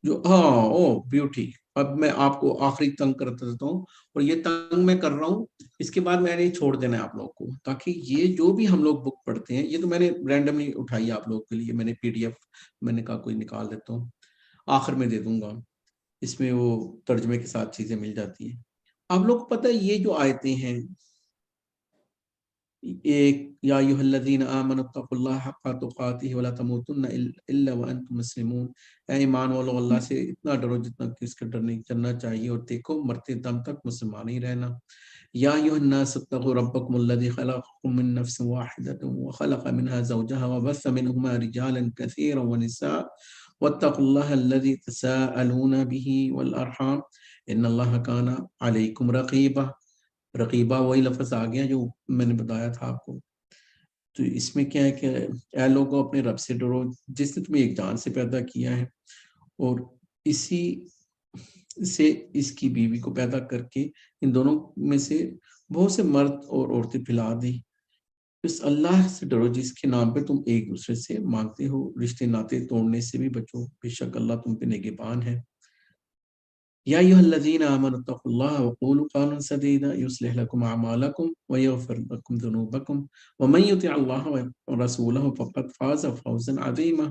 جو ہاں او بیوٹی. اب میں آپ کو آخری تنگ کرتا دیتا ہوں، اور یہ تنگ میں کر رہا ہوں، اس کے بعد میں نے چھوڑ دینا ہے آپ لوگ کو، تاکہ یہ جو بھی ہم لوگ بک پڑھتے ہیں، یہ تو میں نے رینڈملی اٹھائی آپ لوگ کے لیے، میں نے پی ڈی ایف میں نے کہا کوئی نکال دیتا ہوں، آخر میں دے دوں گا. اس میں وہ ترجمے کے ساتھ چیزیں مل جاتی ہیں. آپ لوگ کو پتہ ہے یہ جو آیتیں ہیں، ایک یا ایھا الذین آمنوا اتقوا اللہ حق تقاتہ ولا تموتن الا وانتم مسلمون، اے ایمان والو اللہ سے اتنا ڈرو جتنا کہ اس کا ڈرنا چاہیے، اور دیکھو مرتے دم تک مسلمان ہی رہنا. یا ایھا الناس اتقوا ربکم الذی خلقکم من نفس واحدۃ وخلق منها زوجها وبث منهما رجالا كثيرا ونساء واتقوا الله الذي تساءلون به والارحام ان الله كان عليكم رقيبا. رقیبہ وہی لفظ آ گیا جو میں نے بتایا تھا آپ کو. تو اس میں کیا ہے کہ اے لوگوں اپنے رب سے ڈرو جس نے تمہیں ایک جان سے پیدا کیا ہے، اور اسی سے اس کی بیوی کو پیدا کر کے ان دونوں میں سے بہت سے مرد اور عورتیں پھیلا دی. اس اللہ سے ڈرو جس کے نام پہ تم ایک دوسرے سے مانگتے ہو، رشتے ناطے توڑنے سے بھی بچو، بے شک اللہ تم پہ نگہبان ہے. یا ایھا الذین آمنوا اتقوا اللہ وقولوا قولا سدیدا یصلح لکم اعمالکم ویغفر لکم ذنوبکم ومن یطع اللہ ورسولہ فقد فاز فوزا عظیما.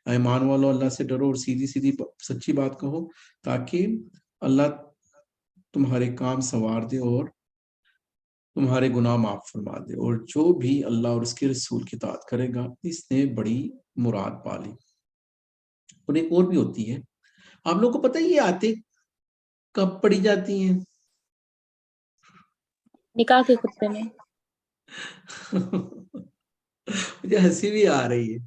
ایمان والو اللہ سے ڈرو اور سیدھی سیدھی سچی بات کہو، تاکہ اللہ تمہارے کام سنوار دے اور تمہارے گناہ معاف فرما دے. اور جو بھی اللہ اور اس کے رسول کی اطاعت کرے گا اس نے بڑی مراد پا لی. اور ایک اور بھی ہوتی ہے، آپ لوگوں کو پتہ ہے یہ آتے کب پڑھی جاتی ہیں؟ نکاح کے خطبے میں. مجھے ہنسی بھی آ رہی ہے،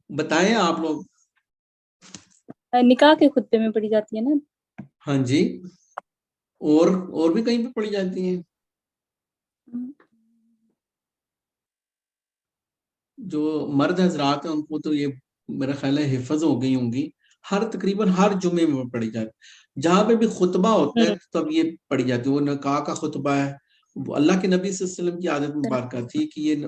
بتائیں آپ لوگ. نکاح کے خطبے میں پڑھی جاتی ہے نا. ہاں جی، اور بھی کہیں پہ پڑھی جاتی ہیں. جو مرد حضرات ہیں ان کو تو یہ میرا خیال ہے حفظ ہو گئی ہوں گی، تقریباً ہر جمعے میں پڑھی جاتی. جہاں پہ بھی خطبہ ہوتا ہے تب یہ پڑھی جاتی ہے. وہ نکاح کا خطبہ ہے، اللہ کے نبی صلی اللہ علیہ وسلم کی عادت مبارکہ تھی کہ یہ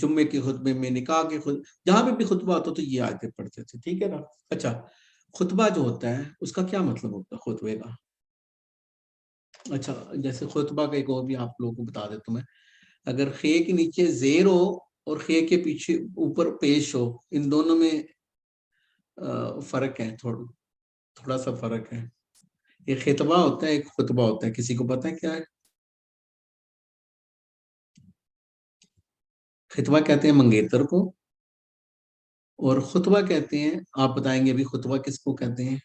جمعے کے خطبے میں، نکاح کے جہاں پہ بھی خطبہ ہوتا تو یہ آیتیں پڑھتے تھے. ٹھیک ہے نا. اچھا، خطبہ جو ہوتا ہے اس کا کیا مطلب ہوتا ہے خطبے کا؟ اچھا، جیسے خطبہ کا ایک اور بھی آپ لوگوں کو بتا دیتا ہوں میں. اگر خے کے نیچے زیر ہو اور خے کے پیچھے اوپر پیش ہو، ان دونوں میں فرق ہے، تھوڑا سا فرق ہے. ایک خطبہ ہوتا ہے، ایک خطبہ ہوتا ہے. کسی کو پتہ ہے کیا ہے؟ خطبہ کہتے ہیں منگیتر کو، اور خطبہ کہتے ہیں، آپ بتائیں گے ابھی خطبہ کس کو کہتے ہیں؟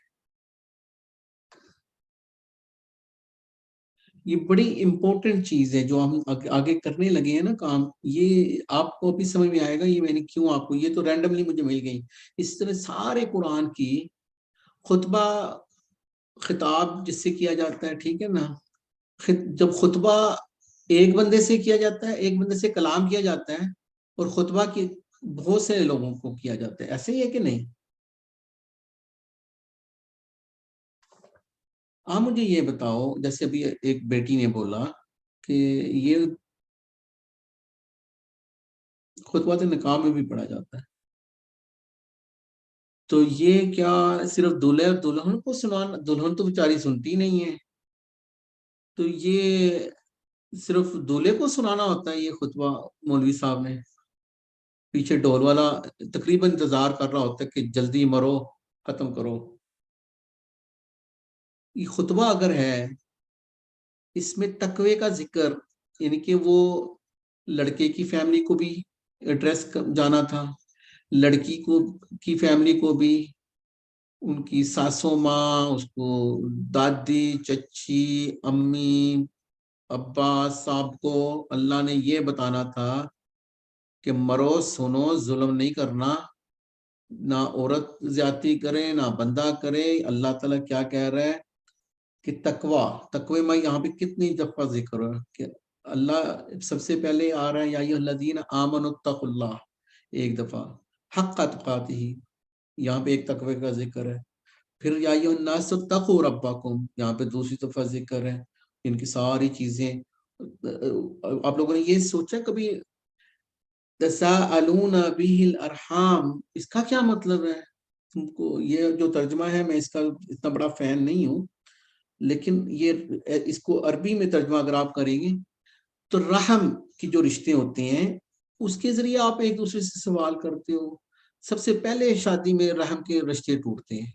یہ بڑی امپورٹنٹ چیز ہے جو ہم آگے کرنے لگے ہیں نا کام. یہ آپ کو ابھی سمجھ میں آئے گا یہ میں نے کیوں آپ کو، یہ تو رینڈملی مجھے مل گئی. اس طرح سارے قرآن کی خطبہ خطاب جس سے کیا جاتا ہے، ٹھیک ہے نا. جب خطبہ ایک بندے سے کیا جاتا ہے، ایک بندے سے کلام کیا جاتا ہے، اور خطبہ کی بہت سے لوگوں کو کیا جاتا ہے. ایسے ہی ہے کہ نہیں؟ آپ مجھے یہ بتاؤ، جیسے ابھی ایک بیٹی نے بولا کہ یہ خطبہ نکاح میں بھی پڑھا جاتا ہے، تو یہ کیا صرف دولہے اور دلہن کو سنانا؟ دلہن تو بیچاری سنتی نہیں ہے، تو یہ صرف دولہے کو سنانا ہوتا ہے یہ خطبہ؟ مولوی صاحب نے پیچھے ڈول والا تقریباً انتظار کر رہا ہوتا ہے کہ جلدی مرو، ختم کرو. یہ خطبہ اگر ہے اس میں تقوی کا ذکر، یعنی کہ وہ لڑکے کی فیملی کو بھی ایڈریس جانا تھا، لڑکی کو کی فیملی کو بھی، ان کی ساسوں ماں، اس کو دادی، چچی، امی، ابا صاحب کو اللہ نے یہ بتانا تھا کہ مرو، سنو، ظلم نہیں کرنا، نہ عورت زیادتی کرے نہ بندہ کرے. اللہ تعالیٰ کیا کہہ رہا ہے کہ تقوی میں یہاں پہ کتنی دفعہ ذکر ہے کہ اللہ سب سے پہلے آ رہا ہے یا ایھا الذین آمنوا اتقوا اللہ، ایک دفعہ حق تقاتہ، یہاں پہ ایک تقوی کا ذکر ہے. پھر یا ایھا الناس اتقوا ربکم، یہاں پہ دوسری دفعہ ذکر ہے. ان کی ساری چیزیں آپ لوگوں نے یہ سوچا کبھی تساءلون بہ الارحام اس کا کیا مطلب ہے؟ تم کو یہ جو ترجمہ ہے میں اس کا اتنا بڑا فین نہیں ہوں، لیکن یہ اس کو عربی میں ترجمہ اگر آپ کریں گے تو رحم کی جو رشتے ہوتے ہیں اس کے ذریعے آپ ایک دوسرے سے سوال کرتے ہو. سب سے پہلے شادی میں رحم کے رشتے ٹوٹتے ہیں.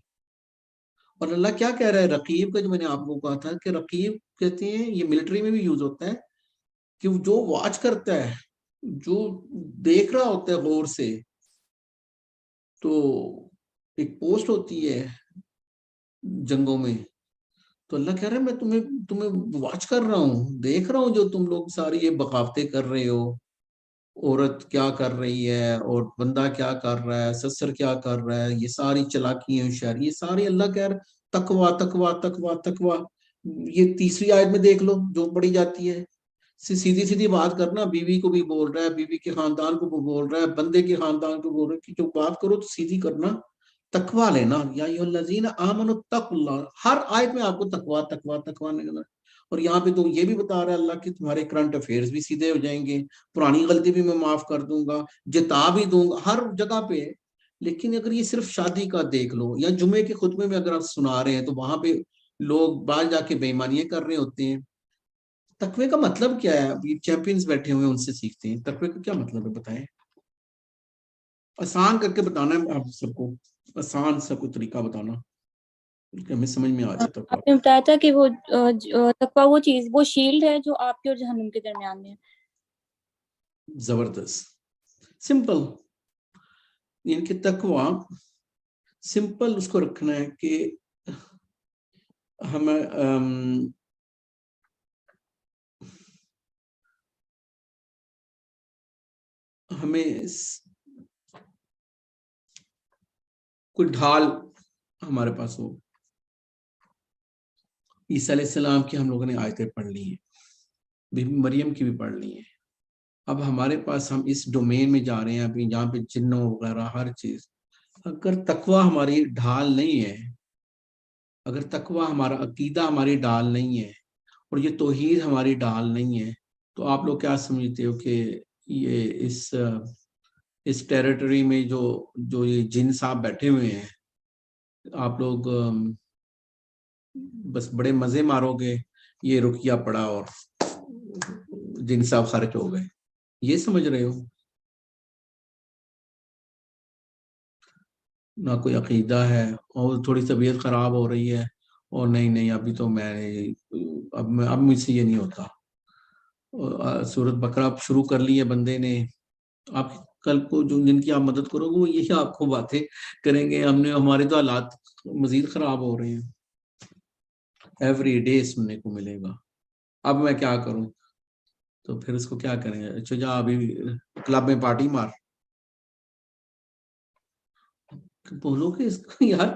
اور اللہ کیا کہہ رہا ہے رقیب کا، جو میں نے آپ کو کہا تھا کہ رقیب کہتے ہیں یہ ملٹری میں بھی یوز ہوتا ہے کہ جو واچ کرتا ہے، جو دیکھ رہا ہوتا ہے غور سے. تو ایک پوسٹ ہوتی ہے جنگوں میں، تو اللہ کہہ رہا ہے میں تمہیں واچ کر رہا ہوں، دیکھ رہا ہوں جو تم لوگ ساری یہ بغاوتیں کر رہے ہو، عورت کیا کر رہی ہے اور بندہ کیا کر رہا ہے، سسر کیا کر رہا ہے، یہ ساری چلاکیاں ہوشیاری، یہ ساری اللہ کہہ رہا ہے تقویٰ تقویٰ تقویٰ تقویٰ. یہ تیسری آیت میں دیکھ لو جو پڑھی جاتی ہے، سیدھی سیدھی بات کرنا، بیوی کو بھی بول رہا ہے، بیوی کے خاندان کو بھی بول رہا ہے، بندے کے خاندان کو بول رہا ہے کہ جو بات کرو تو سیدھی کرنا، تقویٰ لینا. یا ایھا الذین آمنوا اتقوا اللہ، ہر آیت میں آپ کو تقویٰ تقویٰ تقویٰ نکلنا. اور یہاں پہ تو یہ بھی بتا رہا ہے اللہ کہ تمہارے کرنٹ افیئرز بھی سیدھے ہو جائیں گے، پرانی غلطی بھی میں معاف کر دوں گا، جتا بھی دوں گا، ہر جگہ پہ. لیکن اگر یہ صرف شادی کا دیکھ لو، یا جمعے کے خطبے میں اگر آپ سنا رہے ہیں تو وہاں پہ لوگ باہر جا کے بے ایمانیاں کر رہے ہوتے ہیں. تقوی کا مطلب کیا ہے؟ اب یہ چیمپئنز بیٹھے ہوئے ہیں، ان سے سیکھتے ہیں تقوی کا کیا مطلب ہے، بتائیں. آسان کر کے بتانا ہے آپ سب کو، آسان سا کوئی طریقہ بتانا کہ ہمیں سمجھ میں آ جائے تقوی. آپ نے بتایا تھا کہ وہ تقویٰ وہ چیز، وہ شیلڈ ہے جو آپ کے اور جہنم کے درمیان میں ہے. زبردست، سمپل. یعنی کہ تقوی سمپل اس کو رکھنا ہے کہ ہمیں کوئی ڈھال ہمارے پاس ہو. عیسیٰ علیہ السلام کی ہم لوگوں نے آیتیں پڑھ لی ہیں، بی بی مریم کی بھی پڑھ لی ہیں. اب ہمارے پاس ہم اس ڈومین میں جا رہے ہیں ابھی جہاں پہ جنوں وغیرہ ہر چیز. اگر تقوی ہماری ڈھال نہیں ہے، اگر تقوی ہمارا عقیدہ ہماری ڈھال نہیں ہے، اور یہ توحید ہماری ڈھال نہیں ہے، تو آپ لوگ کیا سمجھتے ہو کہ یہ اس ٹیریٹری میں جو یہ جن صاحب بیٹھے ہوئے ہیں، آپ لوگ بس بڑے مزے مارو گے، یہ رقیہ پڑا اور جن صاحب خرچ ہو گئے، یہ سمجھ رہے ہو؟ نہ کوئی عقیدہ ہے، اور تھوڑی طبیعت خراب ہو رہی ہے، اور نہیں ابھی تو اب مجھ سے یہ نہیں ہوتا. سورۃ بقرہ شروع کر لی ہے بندے نے. آپ کل کو جن کی آپ مدد کرو گے وہ یہی آپ کو باتیں کریں گے، ہمارے تو حالات مزید خراب ہو رہے ہیں. ایوری ڈے سننے کو ملے گا. اب میں کیا کروں؟ تو پھر اس کو کیا کریں گے؟ اچھا جا ابھی کلب میں پارٹی مار. بولو کہ اس کو یار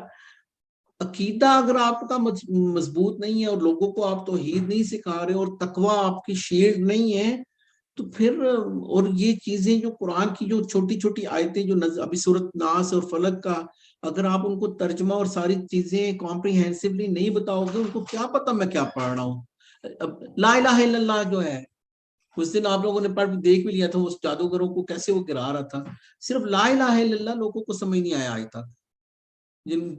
عقیدہ اگر آپ کا مضبوط نہیں ہے، اور لوگوں کو آپ توحید نہیں سکھا رہے، اور تقوی آپ کی شیلڈ نہیں ہے، تو پھر اور یہ چیزیں جو قرآن کی جو چھوٹی چھوٹی آیتیں جو ابھی سورۃ ناس اور فلق کا، اگر آپ ان کو ترجمہ اور ساری چیزیں کمپریہنسively نہیں بتاؤ گے، ان کو کیا پتا میں کیا پڑھ رہا ہوں. لا الہ الا اللہ جو ہے، اس دن آپ لوگوں نے پڑھ دیکھ بھی لیا تھا اس جادوگروں کو کیسے وہ گرا رہا تھا. صرف لا الہ الا اللہ لوگوں کو سمجھ نہیں آیا آج تک.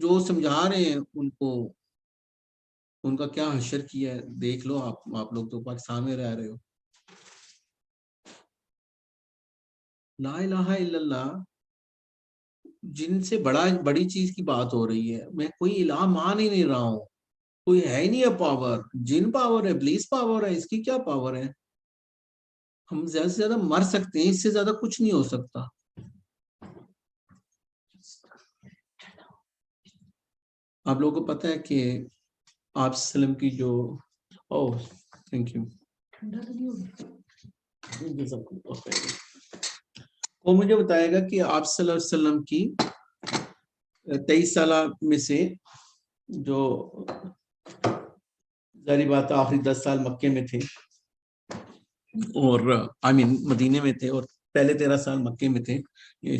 جو سمجھا رہے ہیں ان کو، ان کا کیا حشر کیا ہے دیکھ لو. آپ لوگ تو پاکستان میں رہ رہے ہو. لا الہ الا اللہ جن سے بڑی چیز کی بات ہو رہی ہے. میں کوئی الہ مان ہی نہیں رہا ہوں، کوئی ہے ہی نہیں ہے پاور. جن پاور ہے، ابلیس پاور ہے، اس کی کیا پاور ہے؟ ہم زیادہ سے زیادہ مر سکتے ہیں، اس سے زیادہ کچھ نہیں ہو سکتا. آپ لوگوں کو پتہ ہے کہ آپ وسلم کی جو تھینک یو وہ مجھے بتائے گا کہ آپ صلی اللہ علیہ وسلم کی 23 سالہ میں سے جو ظاہری بات آخری 10 سال مکے میں تھے، اور مدینے میں تھے، اور پہلے 13 سال مکے میں تھے. یہ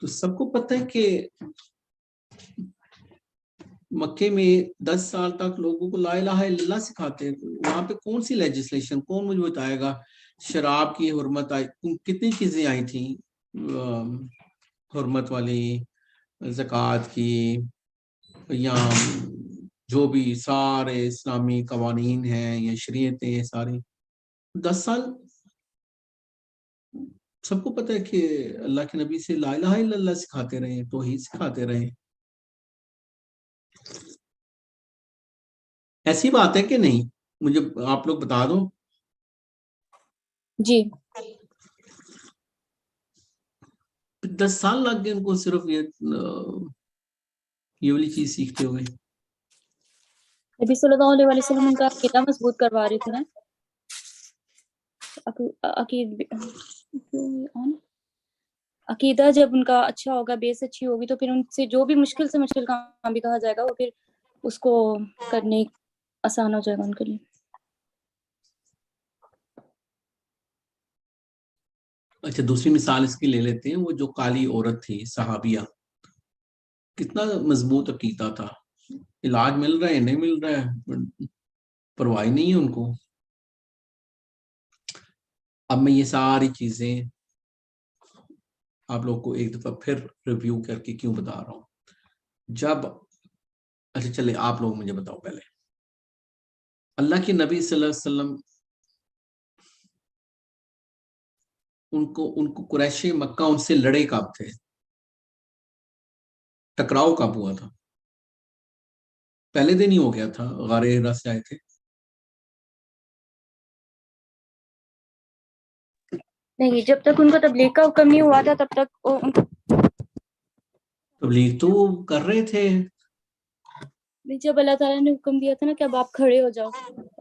تو سب کو پتہ ہے کہ مکے میں 10 سال تک لوگوں کو لا الہ الا اللہ سکھاتے ہیں. وہاں پہ کون سی لیجسلیشن، کون مجھے بتائے گا؟ شراب کی حرمت آئی، کتنی چیزیں آئی تھیں. حرمت والی زکوٰۃ کی یا جو بھی سارے اسلامی قوانین ہیں یا شریعتیں ساری 10 سال سب کو پتہ ہے کہ اللہ کے نبی سے لا الہ الا اللہ سکھاتے رہے، توحید سکھاتے رہے. ایسی بات ہے کہ نہیں؟ مجھے آپ لوگ بتا دو. جی 10 سال لگ گئے ان کو صرف یہ والی چیز سیکھتے ہوئے. نبی صلی اللہ علیہ وسلم ان کا عقیدہ مضبوط کروا رہے تھے نا. عقیدہ جب ان کا اچھا ہوگا، بیس اچھی ہوگی، تو پھر ان سے جو بھی مشکل سے مشکل کام بھی کہا جائے گا وہ پھر اس کو کرنے آسان ہو جائے گا ان کے لیے. اچھا دوسری مثال اس کی لے لیتے ہیں. وہ جو کالی عورت تھی صحابیہ، کتنا مضبوط عقیدہ تھا. علاج مل رہا ہے نہیں مل رہا ہے پرواہ نہیں ہے ان کو. اب میں یہ ساری چیزیں آپ لوگ کو ایک دفعہ پھر ریویو کر کے کیوں بتا رہا ہوں. جب اچھا چلے آپ لوگ مجھے بتاؤ پہلے، اللہ کے نبی صلی اللہ علیہ وسلم ان کو قریش مکہ ان سے لڑے کب تھے؟ ٹکراؤ کب ہوا تھا؟ پہلے دن ہی ہو گیا تھا، غار ہرا سے آئے تھے. نہیں، جب تک ان کا تبلیغ کا حکم نہیں ہوا تھا تب تک ان کو تبلیغ تو کر رہے تھے. جب اللہ تعالیٰ نے حکم دیا تھا نا کہ اب آپ کھڑے ہو جاؤ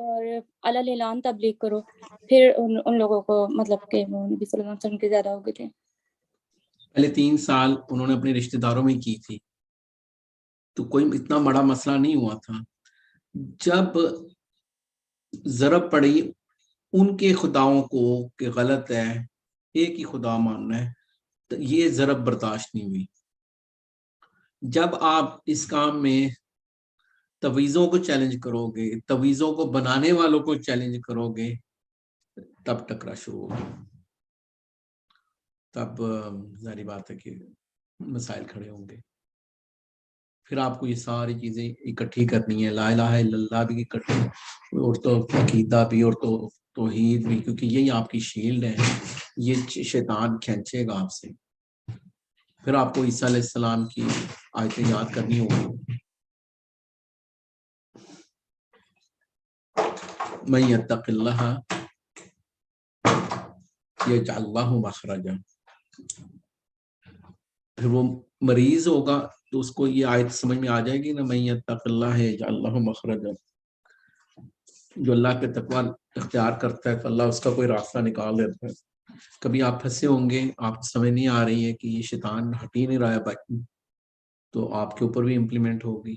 اور علی اعلان تبلیغ کرو، پھر ان لوگوں کو مطلب کہ وہ نبی صلی اللہ علیہ وسلم کے زیادہ ہو گئے تھے. پہلے 3 سال انہوں نے اپنے رشتہ داروں میں کی تھی تو کوئی اتنا بڑا مسئلہ نہیں ہوا تھا. جب ضرب پڑی ان کے خداؤں کو کہ غلط ہے، ایک ہی خدا ماننا ہے، تو یہ ضرب برداشت نہیں ہوئی. جب آپ اس کام میں تویزوں کو چیلنج کرو گے، تویزوں کو بنانے والوں کو چیلنج کرو گے، تب ٹکرا شروع ہوگا. تب ظاہری بات ہے کہ مسائل کھڑے ہوں گے. پھر آپ کو یہ ساری چیزیں اکٹھی کرنی ہے، لا الہ الا اللہ بھی اکٹھی، اور تو عقیدہ بھی، اور تو توحید بھی، کیونکہ یہی آپ کی شیلڈ ہے. یہ شیطان کھینچے گا آپ سے. پھر آپ کو عیسیٰ علیہ السلام کی آیتیں یاد کرنی ہوگی. من یتق اللہ یجعل لہ مخرجا. پھر وہ مریض ہوگا تو اس کو یہ آیت سمجھ میں آ جائے گی نا، من یتق اللہ یجعل لہ مخرجا. جو اللہ پہ تقوی اختیار کرتا ہے تو اللہ اس کا کوئی راستہ نکال دیتا ہے. کبھی آپ پھنسے ہوں گے، آپ کو سمجھ نہیں آ رہی ہے کہ یہ شیطان ہٹ ہی نہیں رہا ہے باقی، تو آپ کے اوپر بھی امپلیمنٹ ہوگی.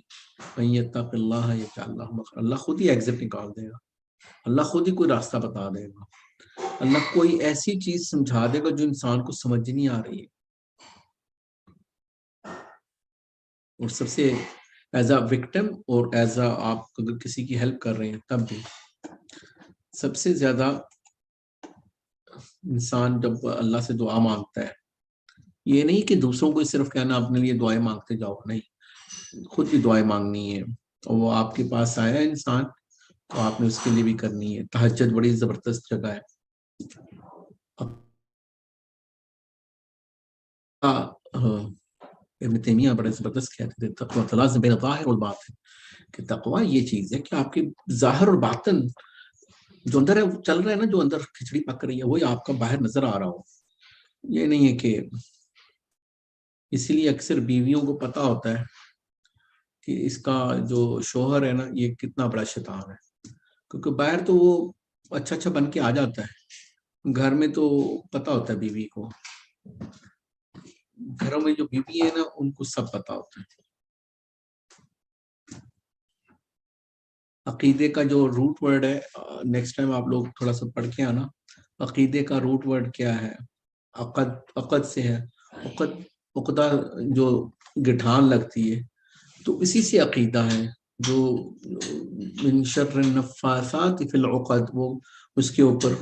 من یتق اللہ یجعل لہ مخرجا. اللہ خود ہی ایگزٹ نکال دے گا، اللہ خود ہی کوئی راستہ بتا دے گا. اللہ کوئی ایسی چیز سمجھا دے گا جو انسان کو سمجھ نہیں آ رہی ہے. اور سب سے ایز اے وکٹم اور ایز اے آپ اگر کسی کی ہیلپ کر رہے ہیں تب بھی سب سے زیادہ انسان جب اللہ سے دعا مانگتا ہے، یہ نہیں کہ دوسروں کو صرف کہنا اپنے لیے دعائیں مانگتے جاؤ، نہیں، خود بھی دعائیں مانگنی ہے. اور وہ آپ کے پاس آیا انسان تو آپ نے اس کے لیے بھی کرنی ہے. تہجد بڑی زبردست جگہ ہے. ابن تیمیہ بڑے زبردست کہتے تھے تقویٰ تلازم بین الظاہر والباطن، کہ تقویٰ یہ چیز ہے کہ آپ کے ظاہر اور باطن جو اندر ہے وہ چل رہا ہے نا، جو اندر کھچڑی پک رہی ہے وہی آپ کا باہر نظر آ رہا ہو. یہ نہیں ہے کہ اسی لیے اکثر بیویوں کو پتا ہوتا ہے کہ اس کا جو شوہر ہے نا یہ کتنا بڑا شیطان ہے، کیونکہ باہر تو وہ اچھا اچھا بن کے آ جاتا ہے، گھر میں تو پتا ہوتا ہے بیوی کو. گھروں میں جو بیوی ہے نا ان کو سب پتا ہوتا ہے. عقیدے کا جو روٹ ورڈ ہے، نیکسٹ ٹائم آپ لوگ تھوڑا سا پڑھ کے آنا. عقیدے کا روٹ ورڈ کیا ہے؟ عقد سے ہے. عقدہ جو گٹھان لگتی ہے تو اسی سے عقیدہ ہے. جو من شر النفاثات فی العقد، وہ اس کے اوپر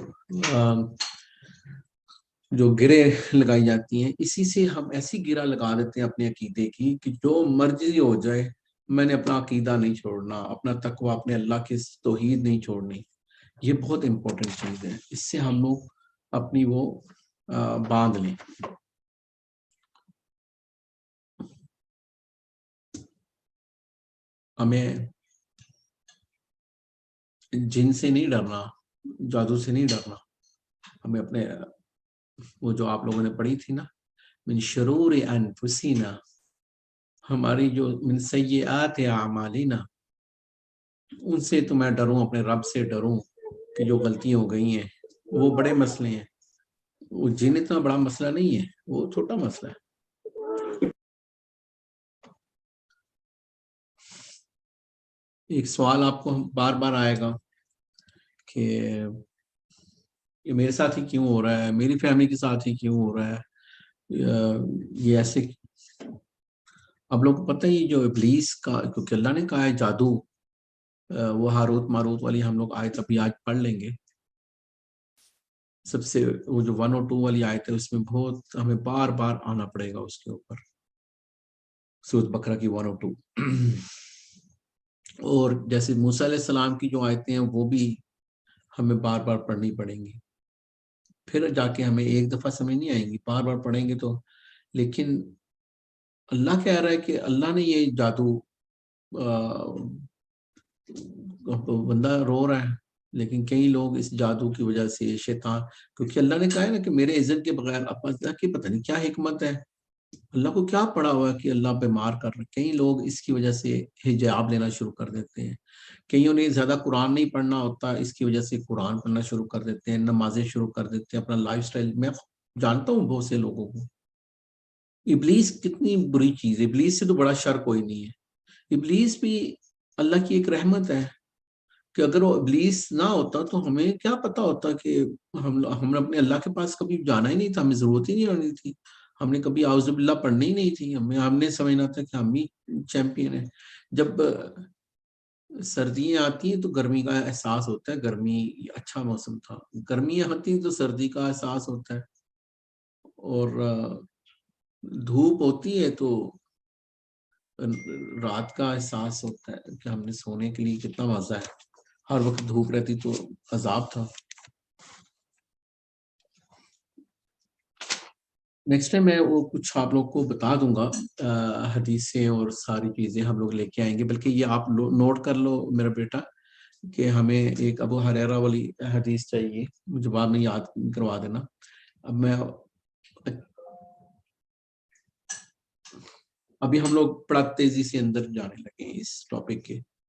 جو گرے لگائی جاتی ہیں، اسی سے ہم ایسی گرہ لگا دیتے ہیں اپنے عقیدے کی کہ جو مرضی ہو جائے میں نے اپنا عقیدہ نہیں چھوڑنا، اپنا تقوی، اپنے اللہ کی توحید نہیں چھوڑنی. یہ بہت امپورٹنٹ چیز ہے، اس سے ہم لوگ اپنی وہ باندھ لیں. ہمیں جن سے نہیں ڈرنا، جادو سے نہیں ڈرنا، ہمیں اپنے وہ جو آپ لوگوں نے پڑھی تھی نا، من شرور انفسنا، ہماری جو من سیئات اعمالنا، ان سے تو میں ڈروں، اپنے رب سے ڈروں کہ جو غلطیاں ہو گئی ہیں وہ بڑے مسئلے ہیں. وہ جن اتنا بڑا مسئلہ نہیں ہے، وہ چھوٹا مسئلہ ہے. ایک سوال آپ کو بار بار آئے گا کہ یہ میرے ساتھ ہی کیوں ہو رہا ہے، میری فیملی کے ساتھ ہی کیوں ہو رہا ہے، یہ ایسے. اب لوگ کو پتہ ہی جو ابلیس کا، کیونکہ اللہ نے کہا ہے جادو، وہ ہاروت ماروت والی ہم لوگ آیت ابھی آج پڑھ لیں گے. سب سے وہ جو 1 اور 2 والی آیت ہے، اس میں بہت ہمیں بار بار آنا پڑے گا اس کے اوپر، سورۃ بقرہ کی 1 اور 2. اور جیسے موسیٰ علیہ السلام کی جو آیتیں ہیں وہ بھی ہمیں بار بار پڑھنی پڑیں گی. پھر جا کے ہمیں ایک دفعہ سمجھ نہیں آئیں گی، بار بار پڑھیں گے تو. لیکن اللہ کہہ رہا ہے کہ اللہ نے یہ جادو، بندہ رو رہا ہے لیکن کئی لوگ اس جادو کی وجہ سے شیطان، کیونکہ اللہ نے کہا ہے نا کہ میرے اذن کے بغیر، اب اللہ کی پتہ نہیں کیا حکمت ہے، اللہ کو کیا پڑا ہوا ہے کہ اللہ بیمار کر رہے. کئی لوگ اس کی وجہ سے حجاب لینا شروع کر دیتے ہیں. کئیوں نے زیادہ قرآن نہیں پڑھنا ہوتا، اس کی وجہ سے قرآن پڑھنا شروع کر دیتے ہیں، نمازیں شروع کر دیتے ہیں، اپنا لائف سٹائل. میں جانتا ہوں بہت سے لوگوں کو. ابلیس کتنی بری چیز ہے، ابلیس سے تو بڑا شر کوئی نہیں ہے. ابلیس بھی اللہ کی ایک رحمت ہے کہ اگر وہ ابلیس نہ ہوتا تو ہمیں کیا پتا ہوتا کہ ہم نے اپنے اللہ کے پاس کبھی جانا ہی نہیں تھا، ہمیں ضرورت ہی نہیں رہنی تھی، ہم نے کبھی اعوذ باللہ پڑھنی ہی نہیں تھی، ہم نے سمجھنا تھا کہ ہم ہی چیمپئن ہیں. جب سردیاں آتی ہیں تو گرمی کا احساس ہوتا ہے، گرمی اچھا موسم تھا، گرمیاں آتی ہیں تو سردی کا احساس ہوتا ہے، اور دھوپ ہوتی ہے تو رات کا احساس ہوتا ہے کہ ہم نے سونے کے لیے کتنا مزہ ہے. ہر وقت دھوپ رہتی تو عذاب تھا. نیکسٹ ٹائم میں وہ کچھ آپ لوگ کو بتا دوں گا، حدیثیں اور ساری چیزیں ہم لوگ لے کے آئیں گے. بلکہ یہ آپ نوٹ کر لو میرا بیٹا کہ ہمیں ایک ابو ہریرہ والی حدیث چاہیے، مجھے بعد میں یاد کروا دینا. اب میں ابھی ہم لوگ بڑا تیزی سے اندر جانے لگے ہیں اس ٹاپک کے.